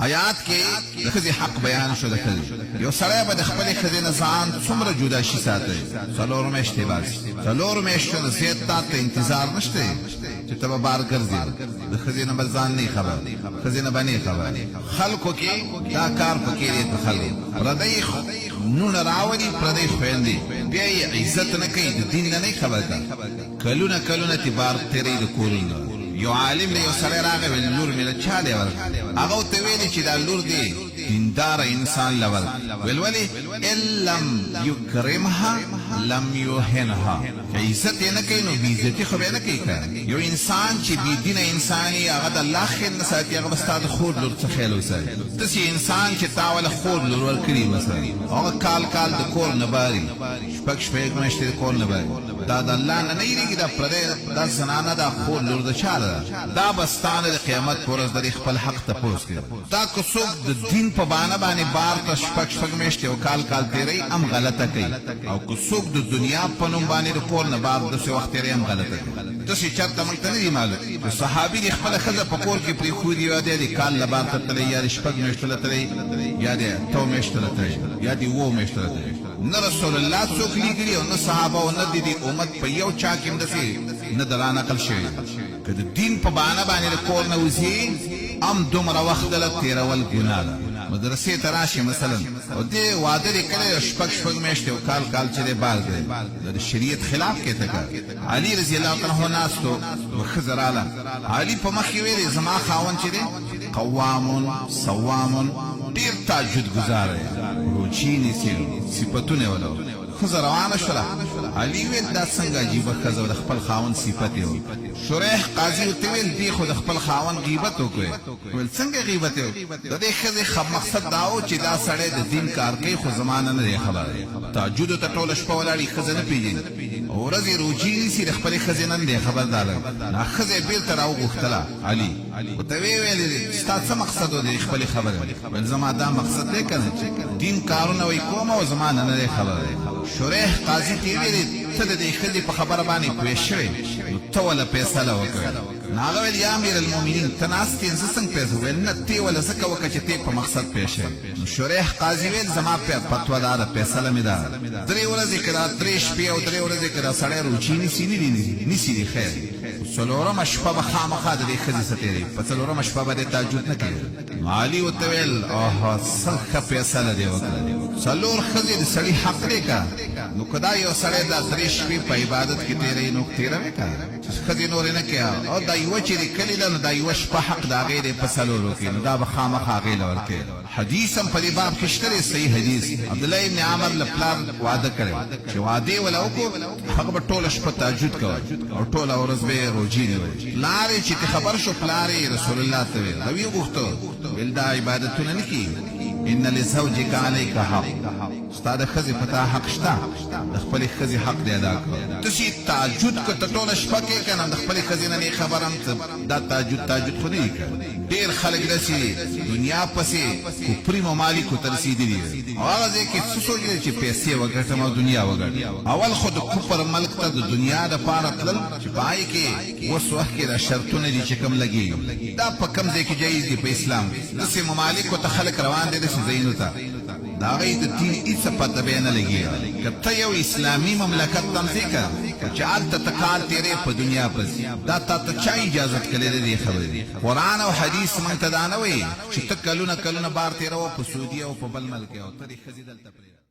آیات کې د ښځې حق بیان شو. د ښځې یو سړی به د خپلې ښځې نه ځان څومره جدا شي ساتي. 4 میاشتې باسي. 4 میاشتو نه زیات تا ته انتظار نشته چې ته به بار ګرځې. د ښځې نه به ځان نه خبر، ښځې نه به نه خبر. خلکو کې دا کار پکې دی. د خلکو پردی نونه راولي، پردی خویندې بیا یې عزت نه کوي، د دین نه خبر ده. کلونه کلونه تی بار تیرې د کورونه. یو عالم دی، یو سړی راغی ویل لور مې له چا دی ورکړه. هغه ورته ویلي چې دا لور دی دیندار انسان له ورکړه. ویل ولې؟ ان لم یکرمها لم یهنها. که عزت یې نه کوي نو بېعزتي خو به یې نه کوي. یو انسان چې بېدینه انسان یي هغه د الله خیال نه ساتي، هغه به ستا د خور لور څه خیال وساتي. داسې انسان چې تا وله خور لور ورکړي مثلا هغه کال کال د کور نه باري، شپږ میاشتې د کور نه باري، دا د الله نه نه یېرېږي. دا پردی دا زنانه دا خور لور د چا ده؟ دا به ستا نه د قیامت په ورځ د دې خپل حق تپوس کوي. دا که څوک د دین په بانه باندې بار ته شپږ میاشتې او کال کال تېروي هم غلطه کوي، او که څوک د دنیا په نوم باندې د کور نه بار داسې وخت تېروي هم غلطه کوي. داسې چېرته موږ ته نه دي معلوم. صحابي دې خپله ښځه په کور کې پرېښودي، یا دی کال له بار ته تللی، یا د شپږ میاشتو له تللی، یا د 8 میاشتو له تللی، یا د 7 میاشتو له تللی. نه رسول الله څوک لیکلي او نه صحابه او نه د دې امت په یو چا کې هم داسې نه د رانقل شوي. که د دین په بانه باندې د کور نه وځي هم دومره وخت دله تېرول ګناه ده. مدرسې ته راشي مثلا او دې واده دې کړی شپږ میاشتې او کال کال چې دی بار دی، د شریعت خلاف کې ته کار. علي رضی الله تعالی عنه ناستو، ښځه راله، علي په مخ کې ویلې زما خاوند چې دی قوامون صوامون، ډېر تهجد ګزار دی، روجي نیسي، صفتونه یې ولو. ښځه روانه شوله. علي ویل دا څنګه عجیبه ښځه د خپل خاوند صفت یې و. شریح قاضي ورته ویل دې خو د خپل خاوند غیبت وکړې. ویل څنګه غیبت یې؟ د دې ښځې مقصد دا و چې دا سړی د دین کار کوي خو زمانه نه دی خبر. تهجدو ته ټوله شپه ولاړي، ښځه نه پېژني، ورځې روجي نیسي، د خپلې ښځې نه دی خبردار. دا ښځه یې بېرته راوغوښتله علي ورته ویې ویلې ستا څه مقصد و د خپلې خبرې؟ ویل زما دا مقصد دی که نه چې دین کارونه وی کوم او زمانه نه دی خبر دی. شریح قاضي ته یې ویلې ته د دې ښځې په خبره باندې پوه شوې، نو ته وله فیصله وکړه. نو هغه ویل یا امیر المؤمنین ته ناست یې زه څنګه فیصله؟ ویل نه ته وله ځکه وکړه چې ته په مقصد پوه شوې. نو شریح قاضي ویل زما فتوا دا ده، فیصله مې دا 3 ورځې که دا 3 شپې او 3 ورځې که دا سړی روچي نیسي نیسي دي خیر، 4مه شپه به خامخا د دې ښځې څه تېروي، په 4مه شپه به دې تهجد نه کوي. نو علي ورته ویل اوهو څه ښه فیصله دې وکړه. 4 ښځې د سړي حق دی که نو که دا یو سړی دا 3 شپې په عبادت کې تېروي نو تېروي که ښځې نورې نه کوي. او دا یوه چې دې کلي ده نو دا یوه شپه حق د هغې دی په 4 کې، نو دا به خامخا هغې له ورکوي. حدیث هم په دې باب کې شته دی، صحیح حدیث. عبدالله ابن عمر له پلار واده کړی چې واده یې وله وکړو، هغه به ټوله شپه تهجد کوه او ټوله ورځ به یې روجي نیول. پلار یې چې خبر شو، پلار یې رسول الله ته ویل، ویې غوښتو ویل دا عبادتونه نه کېږي. ان لزوجک علیک حق، ستا د ښځې په تا حق شته، د خپلې ښځې حق دی ادا کړه. تاسې تهجد که ته ټوله شپه کوې که نه د خپلې ښځې نه نه خبر هم دا تهجد خو نه دي کړی. ډېر خلک داسې دنیا پسې کفري ممالکو ته رسېدلي دي او هغه ځای کې څه سوچ دی چې پیسې وګټم او دنیا وګټم. اول خو د کفر ملک ته د دنیا دپاره تلل چې په هغې کې اوس وخت کې دا شرطونه دي چې کوم لګېږي، دا په کوم ځای کې جایز دي په اسلام. داسې ممالکو ته خلک روان دي داسې ځایونو ته د هغې د دین هېڅ پته به یې نه لګېږي. که ته یو اسلامي مملکت ته ځې که چې هلته ته کال تېرې په دنیا پسې، دا تا ته چا اجازت کړې ده دې خبرې؟ قرآن او حدیث موږ ته دا نه وایي چې ته کلونه کلونه بار تېروه په سعودي او په بل ملک کې او ته دې ښځې دلته پرېږده.